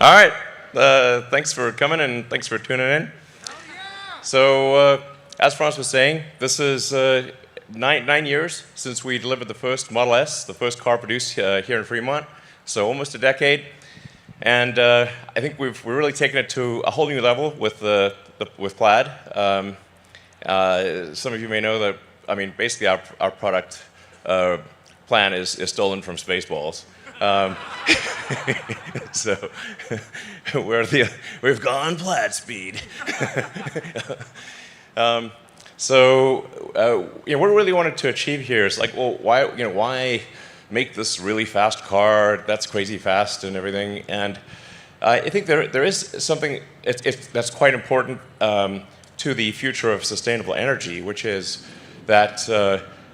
All right, thanks for coming and thanks for tuning in. So, as Franz was saying, this is 9 years since we delivered the first Model S, the first car produced here in Fremont, so almost a decade. And I think we're really taken it to a whole new level with Plaid. Some of you may know that, I mean, basically our product plan is stolen from Spaceballs. So we've gone Plaid speed. What we really wanted to achieve here is like, well, why make this really fast car that's crazy fast and everything? And I think there is something that's quite important to the future of sustainable energy, which is that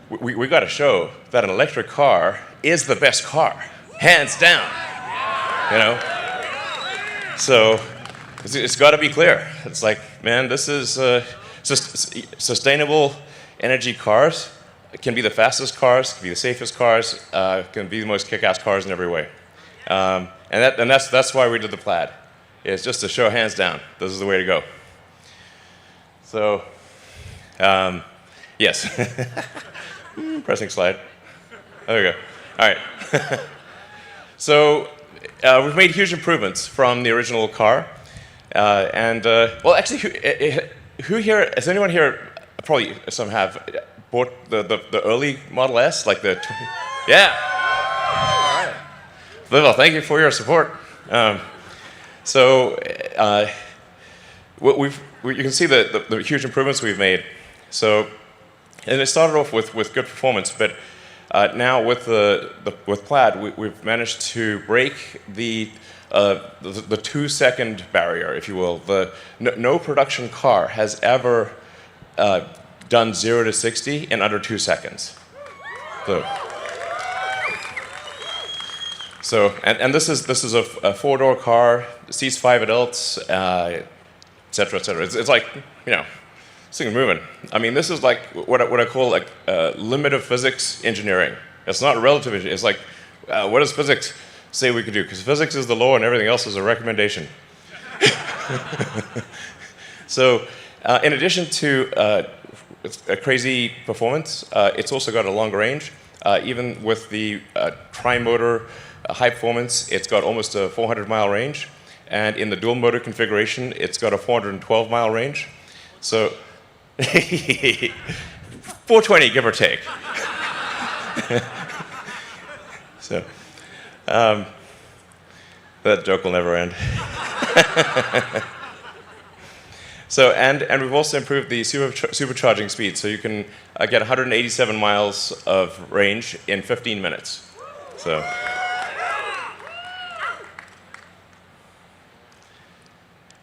we got to show that an electric car is the best car. Hands down, you know. So it's got to be clear. It's like, man, this is sustainable energy cars. It can be the fastest cars, can be the safest cars, can be the most kick-ass cars in every way. And that's why we did the Plaid. It's just to show hands down, this is the way to go. So, yes. Pressing slide. There we go. All right. So we've made huge improvements from the original car. Well, actually, who here, has anyone here, probably some have, bought the early Model S? Like the, yeah. All right. Well, thank you for your support. You can see the huge improvements we've made. So, and it started off with good performance, but now with Plaid, we've managed to break the 2-second barrier, if you will. No production car has ever done 0 to 60 in under 2 seconds. And this is a 4-door car, seats 5 adults, et cetera, et cetera. It's like, you know, this thing's moving. I mean, this is like what I call like limit of physics engineering. It's not relative engineering. It's like, what does physics say we can do? Because physics is the law and everything else is a recommendation. So, in addition to a crazy performance, it's also got a longer range. Even with the tri-motor high performance, it's got almost a 400-mile range. And in the dual motor configuration, it's got a 412-mile range. So, 420, give or take. So, that joke will never end. So, and we've also improved the supercharging speed, so you can get 187 miles of range in 15 minutes. So.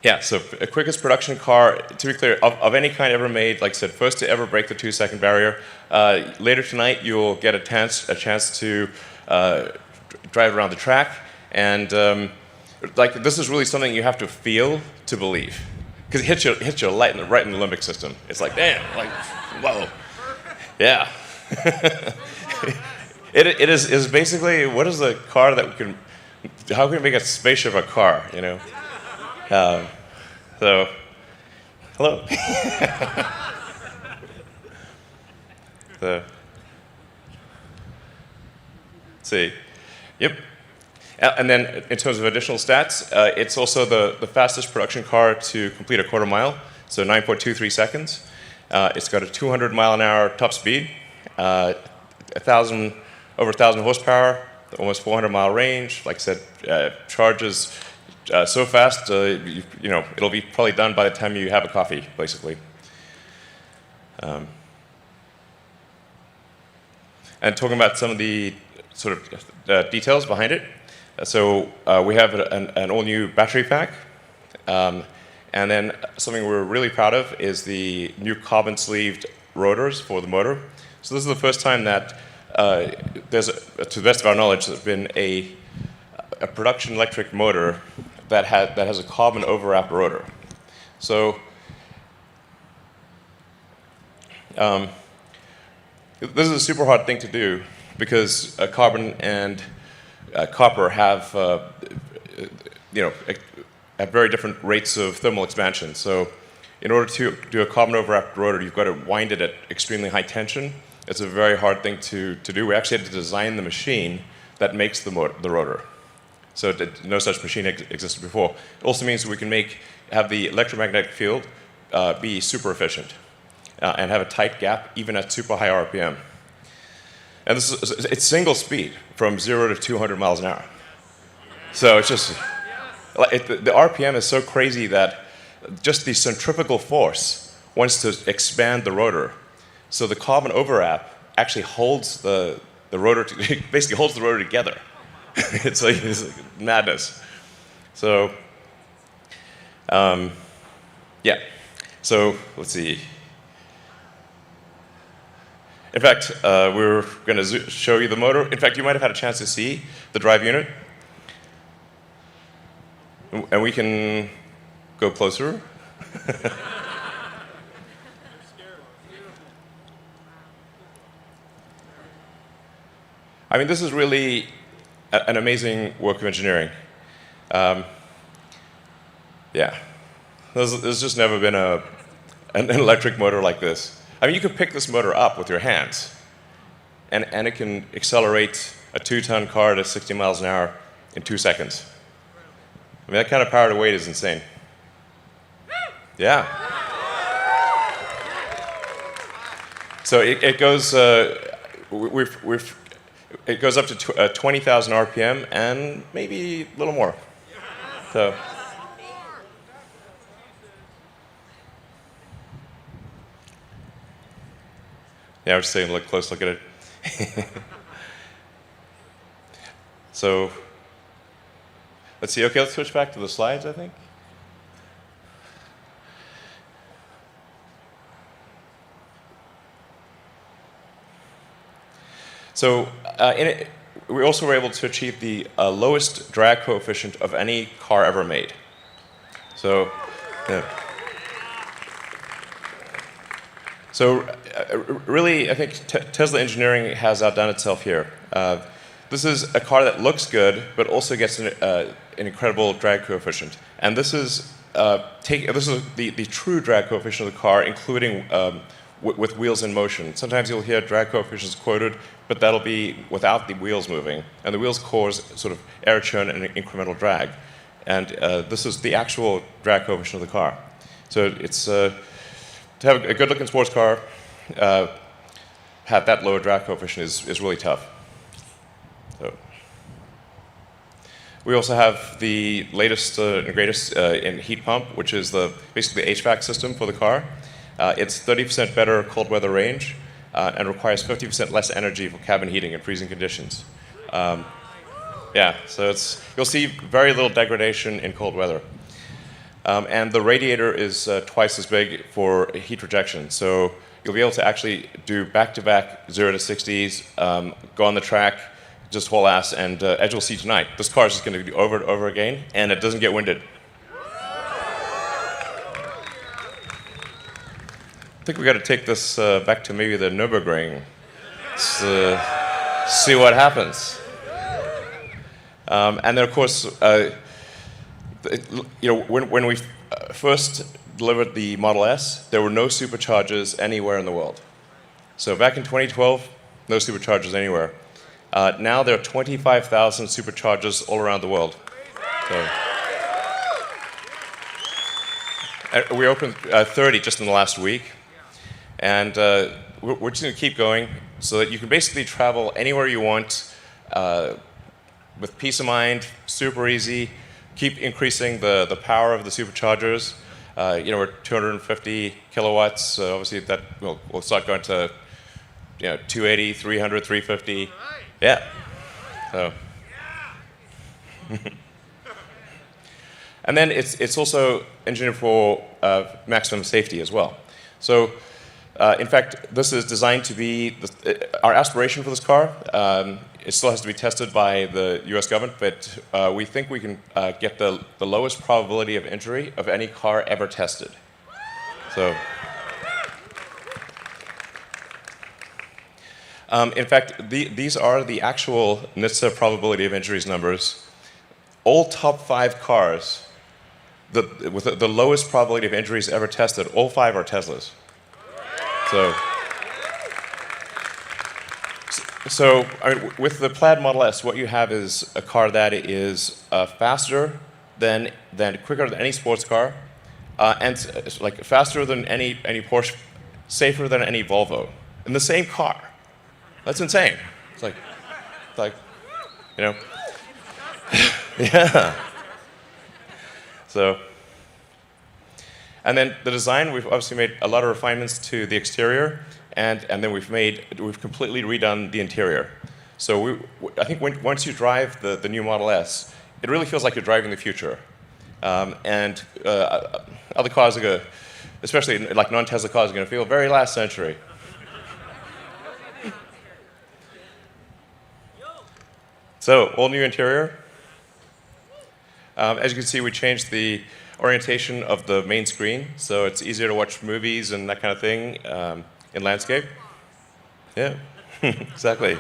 Yeah, so quickest production car, to be clear, of any kind ever made, like I said, first to ever break the 2-second barrier. Later tonight, you'll get a chance to drive around the track, and like this is really something you have to feel to believe, because it hits you right in the limbic system. It's like, damn, like, whoa, yeah. It is basically, what is the car that we can, how can we make a spaceship a car, you know? So, hello. Let's see. Yep. And then in terms of additional stats, it's also the fastest production car to complete a quarter mile, so 9.23 seconds. It's got a 200-mile-an-hour top speed, over 1,000 horsepower, almost 400-mile range. Like I said, charges so fast, you know, it'll be probably done by the time you have a coffee, basically. And talking about some of the sort of details behind it. So we have an all-new battery pack. And then something we're really proud of is the new carbon-sleeved rotors for the motor. So this is the first time that there's, to the best of our knowledge, there's been a production electric motor that has a carbon overwrapped rotor. So this is a super hard thing to do because carbon and copper have at very different rates of thermal expansion. So in order to do a carbon overwrapped rotor, you've got to wind it at extremely high tension. It's a very hard thing to do. We actually had to design the machine that makes the rotor. So no such machine existed before. It also means we can have the electromagnetic field be super efficient and have a tight gap even at super high RPM. And it's single speed from 0 to 200 miles an hour. So it's just, the RPM is so crazy that just the centrifugal force wants to expand the rotor. So the carbon overwrap actually holds the rotor, basically holds the rotor together. It's like madness. So, yeah. So let's see. In fact, we're going to show you the motor. In fact, you might have had a chance to see the drive unit. And we can go closer. I mean, this is really an amazing work of engineering. Yeah. There's just never been an electric motor like this. I mean, you can pick this motor up with your hands, and it can accelerate a 2-ton car to 60 miles an hour in 2 seconds. I mean, that kind of power to weight is insane. Yeah. So it goes. It goes up to 20,000 RPM and maybe a little more. So. Yeah, I was just saying, close look at it. So, let's see. Okay, let's switch back to the slides, I think. So, in it, we also were able to achieve the lowest drag coefficient of any car ever made. So, yeah. So really, I think Tesla engineering has outdone itself here. This is a car that looks good, but also gets an incredible drag coefficient. And this is the true drag coefficient of the car, including with wheels in motion. Sometimes you'll hear drag coefficients quoted, but that'll be without the wheels moving. And the wheels cause sort of air churn and incremental drag. And this is the actual drag coefficient of the car. So it's to have a good-looking sports car, have that low drag coefficient is really tough. So. We also have the latest and greatest in heat pump, which is basically the HVAC system for the car. It's 30% better cold weather range and requires 50% less energy for cabin heating in freezing conditions. Yeah, so you'll see very little degradation in cold weather. And the radiator is twice as big for heat rejection. So you'll be able to actually do back-to-back 0 to 60s, go on the track, just haul ass, and as you'll see tonight, this car is just going to do over and over again, and it doesn't get winded. I think we've got to take this back to maybe the Nürburgring. See what happens. And then, of course, when we first delivered the Model S, there were no superchargers anywhere in the world. So back in 2012, no superchargers anywhere. Now there are 25,000 superchargers all around the world. So, we opened 30 just in the last week. And we're just going to keep going so that you can basically travel anywhere you want with peace of mind, super easy. Keep increasing the power of the superchargers. We're 250 kilowatts. Obviously, that we'll start going to 280, 300, 350. Yeah. So. And then it's also engineered for maximum safety as well. So In fact, this is designed to be our aspiration for this car. It still has to be tested by the US government, but we think we can get the lowest probability of injury of any car ever tested. So, in fact, these are the actual NHTSA probability of injuries numbers. All top 5 cars with the lowest probability of injuries ever tested, all 5 are Teslas. So I mean, with the Plaid Model S, what you have is a car that is faster quicker than any sports car, and like faster than any Porsche, safer than any Volvo, in the same car. That's insane. It's like, you know, yeah. So, and then the design, we've obviously made a lot of refinements to the exterior, and then we've completely redone the interior. So I think once you drive the new Model S, it really feels like you're driving the future. And other cars are going to, especially like non-Tesla cars, are going to feel very last century. So, all new interior. As you can see, we changed the orientation of the main screen, so it's easier to watch movies and that kind of thing in landscape. Yeah, exactly.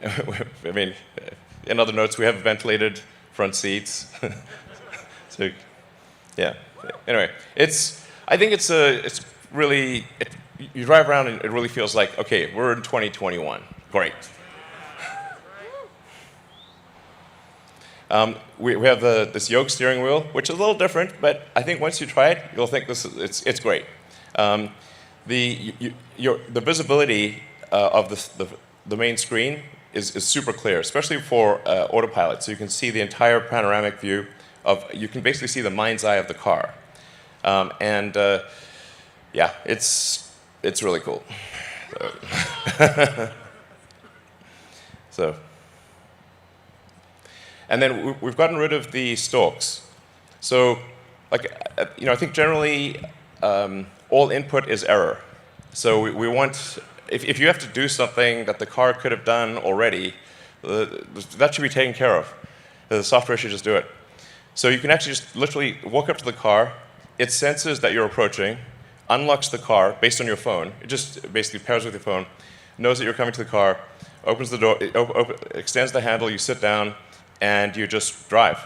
I mean, in other notes, we have ventilated front seats. So, yeah. Anyway, I think it's really. You drive around and it really feels like, okay, we're in 2021. Great. We have this yoke steering wheel, which is a little different, but I think once you try it, you'll think it's great. The visibility of the main screen is super clear, especially for autopilot. So you can see the entire panoramic view you can basically see the mind's eye of the car. Yeah, it's really cool. So. And then we've gotten rid of the stalks. So, I think generally all input is error. So we want, if you have to do something that the car could have done already, that should be taken care of. The software should just do it. So you can actually just literally walk up to the car, it senses that you're approaching, unlocks the car based on your phone. It just basically pairs with your phone, knows that you're coming to the car, opens the door, extends the handle, you sit down, and you just drive.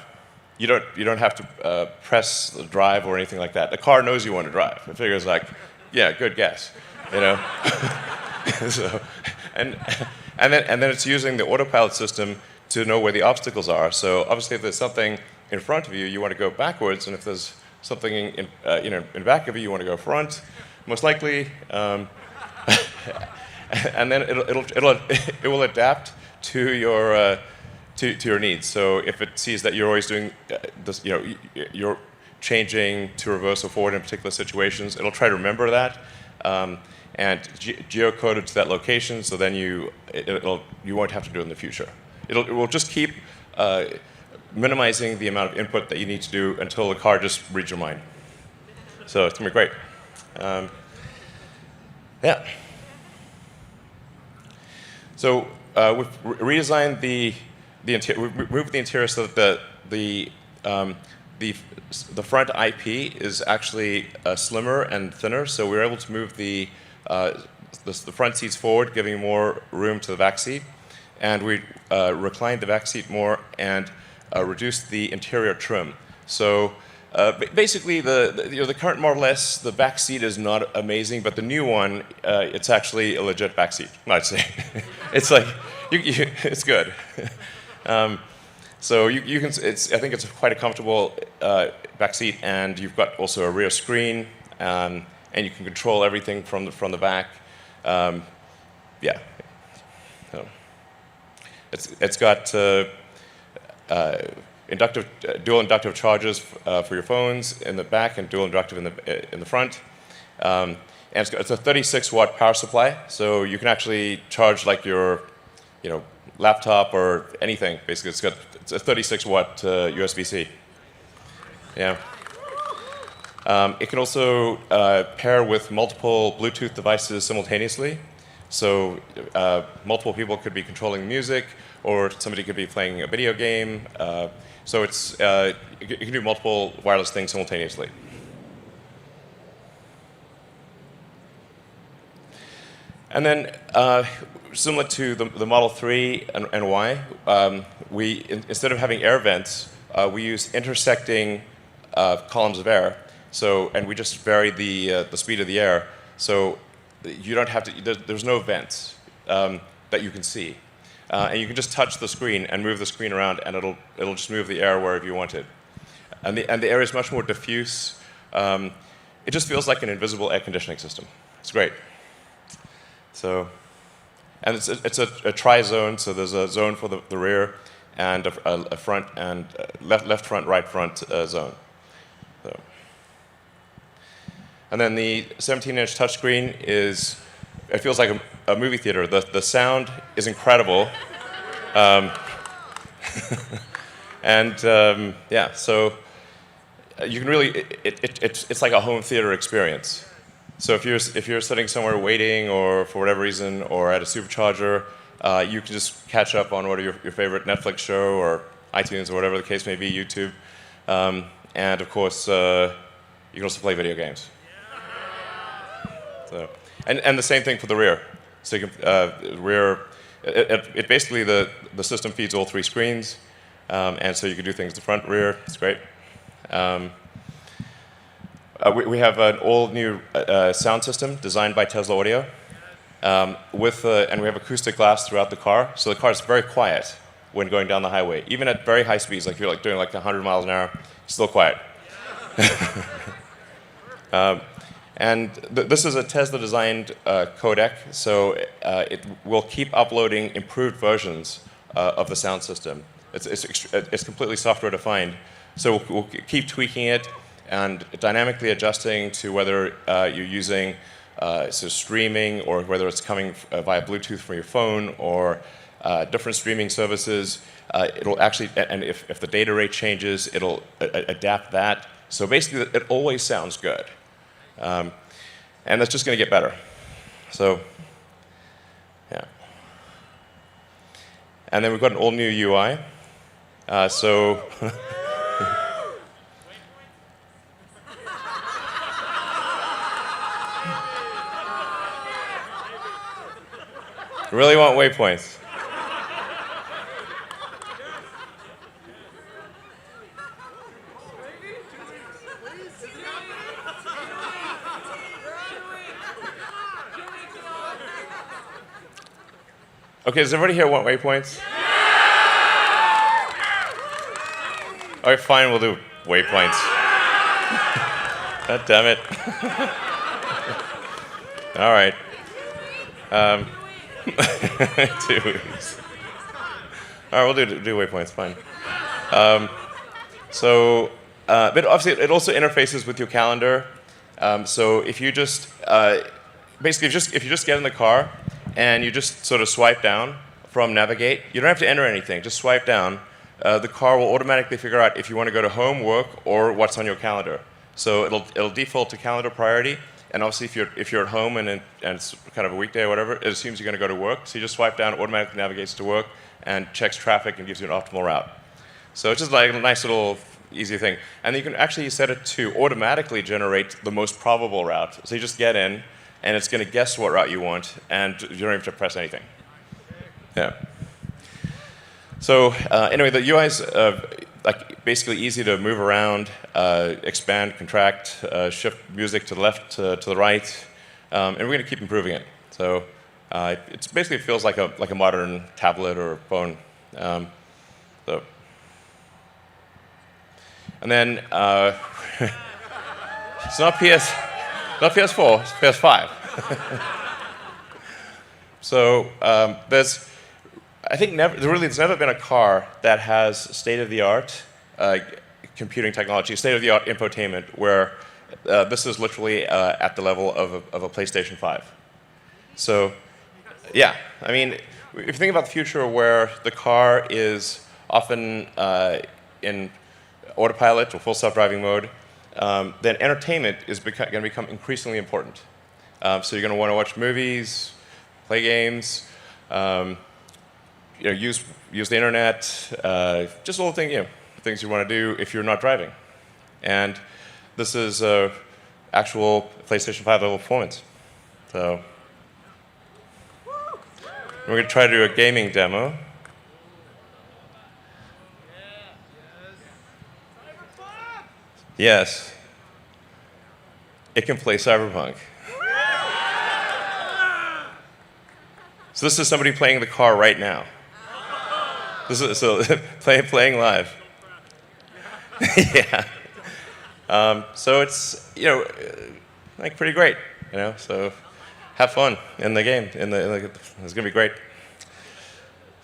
You don't have to press the drive or anything like that. The car knows you want to drive. It figures like, yeah, good guess, you know. So, and then it's using the autopilot system to know where the obstacles are. So obviously, if there's something in front of you, you want to go backwards, and if there's something in back of you, you want to go front, most likely. And then it will adapt to your to your needs. So if it sees that you're always doing this, you're changing to reverse or forward in particular situations, it'll try to remember that and geocode it to that location. So then you won't have to do it in the future. It will just keep minimizing the amount of input that you need to do until the car just reads your mind. So it's gonna be great. Yeah. So we've redesigned the interior. We've moved the interior so that the front IP is actually slimmer and thinner. So we were able to move the front seats forward, giving more room to the back seat, and we reclined the back seat more and reduced the interior trim. So basically, the current Model S, the back seat is not amazing, but the new one, it's actually a legit back seat. I'd say it's like it's good. So you can. I think it's quite a comfortable back seat, and you've got also a rear screen, and you can control everything from the back. Yeah. So it's got dual inductive chargers for your phones in the back and dual inductive in the front. And it's a 36-watt power supply, so you can actually charge like your, laptop or anything. Basically, it's a 36-watt USB-C. Yeah. It can also pair with multiple Bluetooth devices simultaneously. So multiple people could be controlling music, or somebody could be playing a video game. So you can do multiple wireless things simultaneously. And then, similar to the Model 3 and Y, instead of having air vents, we use intersecting columns of air. And we just vary the speed of the air. So you don't have to. There's no vents that you can see, and you can just touch the screen and move the screen around, and it'll just move the air wherever you want it. And the air is much more diffuse. It just feels like an invisible air conditioning system. It's great. And it's a tri-zone, so there's a zone for the rear, and a front and left front, right front zone. And then the 17-inch touchscreen it feels like a movie theater. The sound is incredible. Yeah, so you can really, it's like a home theater experience. So if you're sitting somewhere waiting, or for whatever reason, or at a supercharger, you can just catch up on your favorite Netflix show, or iTunes, or whatever the case may be, YouTube. And of course, you can also play video games. And the same thing for the rear. So you can it basically the system feeds all three screens, and so you can do things the front, rear. It's great. We have an all-new sound system designed by Tesla Audio, and we have acoustic glass throughout the car, so the car is very quiet when going down the highway. Even at very high speeds, like you're doing 100 miles an hour, it's still quiet. This is a Tesla-designed codec, so it will keep uploading improved versions of the sound system. It's completely software-defined, so we'll keep tweaking it and dynamically adjusting to whether you're using streaming, or whether it's coming via Bluetooth from your phone, or different streaming services. It'll actually, and if the data rate changes, it'll adapt that. So basically, it always sounds good. And that's just going to get better. So, yeah. And then we've got an all-new UI. Really want waypoints. Okay, does everybody here want waypoints? All right, fine, we'll do waypoints. God damn it. All right. 2 weeks. All right, we'll do waypoints, fine. But obviously, it also interfaces with your calendar. So if you just, basically, if you just get in the car and you just sort of swipe down from Navigate, you don't have to enter anything, just swipe down. The car will automatically figure out if you want to go to home, work, or what's on your calendar. So it'll default to calendar priority. And obviously, if you're at home and it's kind of a weekday or whatever, it assumes you're going to go to work. So you just swipe down, it automatically navigates to work, and checks traffic and gives you an optimal route. So it's just like a nice little easy thing. And you can actually set it to automatically generate the most probable route. So you just get in, and it's going to guess what route you want, and you don't have to press anything. Yeah. So anyway, the UI is basically easy to move around, expand, contract, shift music to the left, to the right, and we're going to keep improving it. So it basically feels like a modern tablet or phone. And then it's not PS4, it's PS5. So I think there's never been a car that has state-of-the-art computing technology, state-of-the-art infotainment, where this is literally at the level of a PlayStation 5. So, yeah, I mean, if you think about the future where the car is often in autopilot or full self-driving mode, then entertainment is going to become increasingly important. So you're going to want to watch movies, play games, use the internet, just little things you want to do if you're not driving. And this is actual PlayStation 5 level performance. So we're going to try to do a gaming demo. Yes, it can play Cyberpunk. So this is somebody playing the car right now. This is playing live. Yeah. So it's like pretty great, So have fun in the game. It's gonna be great.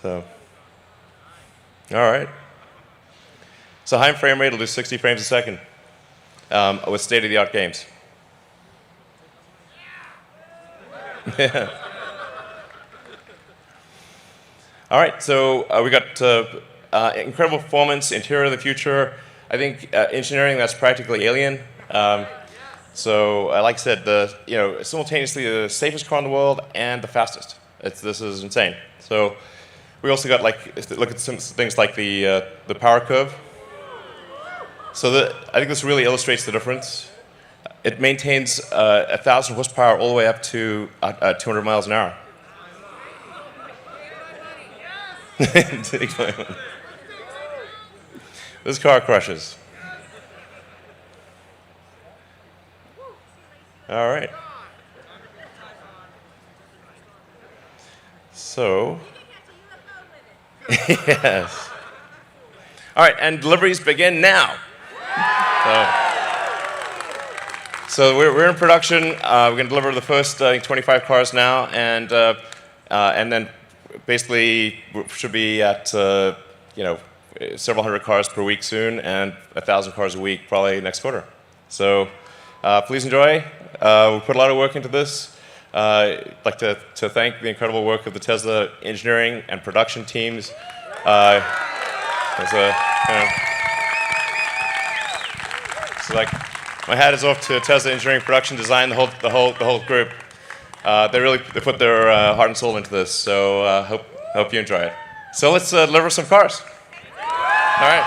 So, all right. So high frame rate will do 60 frames a second with state-of-the-art games. Yeah. All right, so we got incredible performance, interior of the future. I think engineering that's practically alien. So, like I said, simultaneously the safest car in the world and the fastest. This is insane. So, we also got look at some things like the power curve. So, I think this really illustrates the difference. It maintains 1,000 horsepower all the way up to 200 miles an hour. This car crushes. All right. So, yes. All right, and deliveries begin now. So we're in production. We're going to deliver the first 25 cars now, and then basically should be at several hundred cars per week soon, and 1,000 cars a week probably next quarter. So please enjoy. We put a lot of work into this. I'd like to thank the incredible work of the Tesla engineering and production teams. So my hat is off to Tesla engineering, production, design, the whole group. They put their heart and soul into this. So hope you enjoy it. So let's deliver some cars. All right.